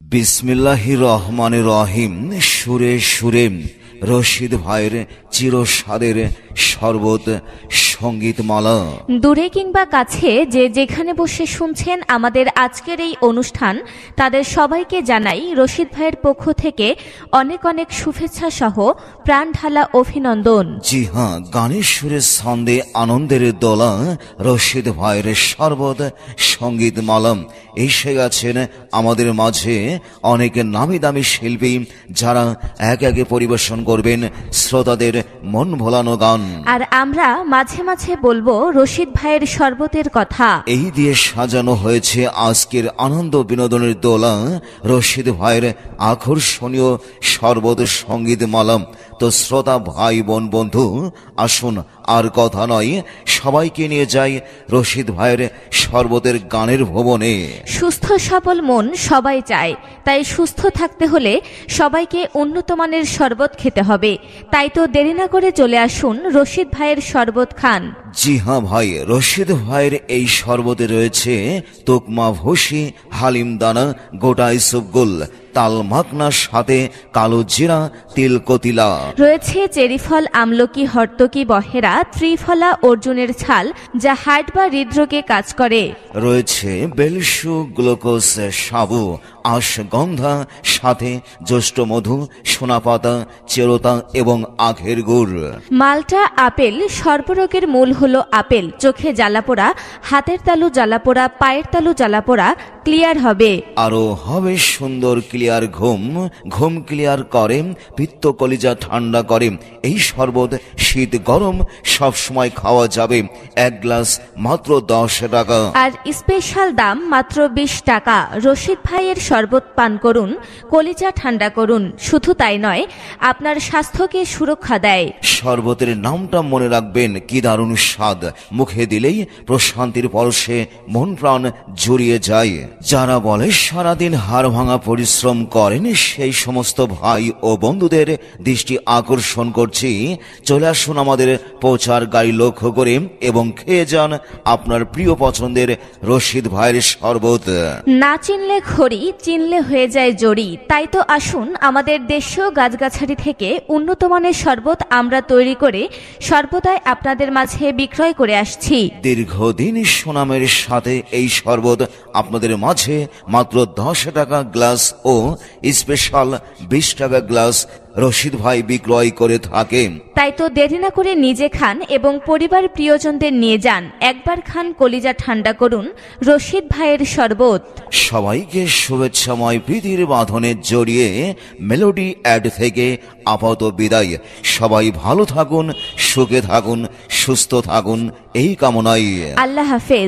বিসমিল্লাহির রহমানির রহিম। সুরে সুরে রশিদ ভাইয়ের চিরস্বাদের শরবত সঙ্গীতমালা। দূরে কিংবা কাছে যে যেখানে বসে শুনছেন আমাদের আজকের এই অনুষ্ঠান, তাদের সবাইকে জানাই রশিদ ভাইয়ের পক্ষ থেকে অনেক অনেক শুভেচ্ছা সহ প্রাণ ঢালা অভিনন্দন। জি হ্যাঁ, গানের সুরে ছন্দে আনন্দের দোলা রশিদ ভাইয়ের শরবত সঙ্গীতমালা। এসে গেছেন আমাদের মাঝে অনেক নামি দামি শিল্পী, যারা এক একে পরিবেশন করবেন শ্রোতাদের মন ভোলানো গান। আর আমরা মাঝে মাঝে বলবো রশিদ ভাইয়ের শরবতের কথা। এই দিয়ে সাজানো হয়েছে আজকের আনন্দ বিনোদনের দোলা রশিদ ভাইয়ের আকর্ষণীয় শরবত সঙ্গীতমালা। তো শ্রোতা ভাই বোন বন্ধু, আসুন আর কথা নয়, সবাইকে নিয়ে যাই রশিদ ভাইয়ের শরবতের গানের ভবনে। সুস্থ সবল মন সবাই চায়, তাই সুস্থ থাকতে হলে সবাইকে উন্নত মানের শরবত খেতে হবে। তাই তো দেরি না করে চলে আসুন রশিদ ভাইয়ের শরবত খান। জি হ্যাঁ ভাই, রশিদ ভাইয়ের এই শরবতে রয়েছে তোকমা ভুসি, হালিম দানা, গোটা ইসবগুল, তাল মাখনার সাথে কালো জিরা, তিল কতিলা। রয়েছে চেরিফল, আমলকি, হর্তকি, বহেরা, ত্রিফলা, অর্জুনের ছাল, যা হার্ট বা হৃদরোগে কাজ করে। রয়েছে বেলসু, গ্লুকোজ, সাবু, আশগন্ধা, সাথে জ্যৈষ্ঠ মধু, সোনাপাতা, চেরোতা এবং আখের গুড়। মাল্টা, আপেল। সর্বরোগের মূল হলো আপেল। চোখে জ্বালাপোড়া, হাতের তালু জ্বালাপোড়া, পায়ের তালু জ্বালাপোড়া ক্লিয়ার হবে। আরো হবে সুন্দর ক্লিয়ার ঘুম। ঘুম ক্লিয়ার করে, পিত্ত কলিজা ঠান্ডা করে। এই শরবত শীত গরম সব সময় খাওয়া যাবে। এক গ্লাস মাত্র 10 টাকা। আর স্পেশাল দাম মাত্র 20 টাকা। রশিদ ভাইয়ের শরবত পান করুন, কলিজা ঠান্ডা করুন। শুধু তাই নয়, আপনার স্বাস্থ্যকে সুরক্ষা দেয়। শরবতের নামটা মনে রাখবেন, কি দারুণ স্বাদ। মুখে দিলেই প্রশান্তির পরশে মন প্রাণ জুড়িয়ে যায়। যারা বলে সারাদিন হাড় ভাঙা পরিশ্রম করেন, সেই সমস্ত ভাই ও বন্ধুদের দৃষ্টি আকর্ষণ করছি, চলে আসুন আমাদের প্রচার গাড়ি লক্ষ্য করে এবং খেয়ে যান আপনার প্রিয় পছন্দের রশিদ ভাইয়ের শরবত। না চিনলে খড়ি, চিনলে হয়ে যায় জড়ি। তাই তো আসুন আমাদের দেশীয় গাছগাছালি থেকে উন্নত মানের শরবত আমরা তৈরি করে সর্বদাই আপনাদের মাঝে বিক্রয় করে আসছি। দীর্ঘদিন সুনামের সাথে এই শরবত আপনাদের মাঝে মাত্র 10 টাকা গ্লাস ও স্পেশাল 20 টাকা গ্লাস রশিদ ভাই বিক্রয় করে থাকে। তাই তো দেরি না করে নিজে খান এবং পরিবার প্রিয়জনদের নিয়ে যান। একবার খান, কলিজা ঠান্ডা করুন রশিদ ভাইয়ের শরবত। সবাইকে শুভেচ্ছাময় প্রীতির বাঁধনে জড়িয়ে মেলোডি অ্যাড থেকে আপাতত বিদায়। সবাই ভালো থাকুন, সুখে থাকুন, সুস্থ থাকুন, এই কামনায়। আল্লাহ হাফেজ।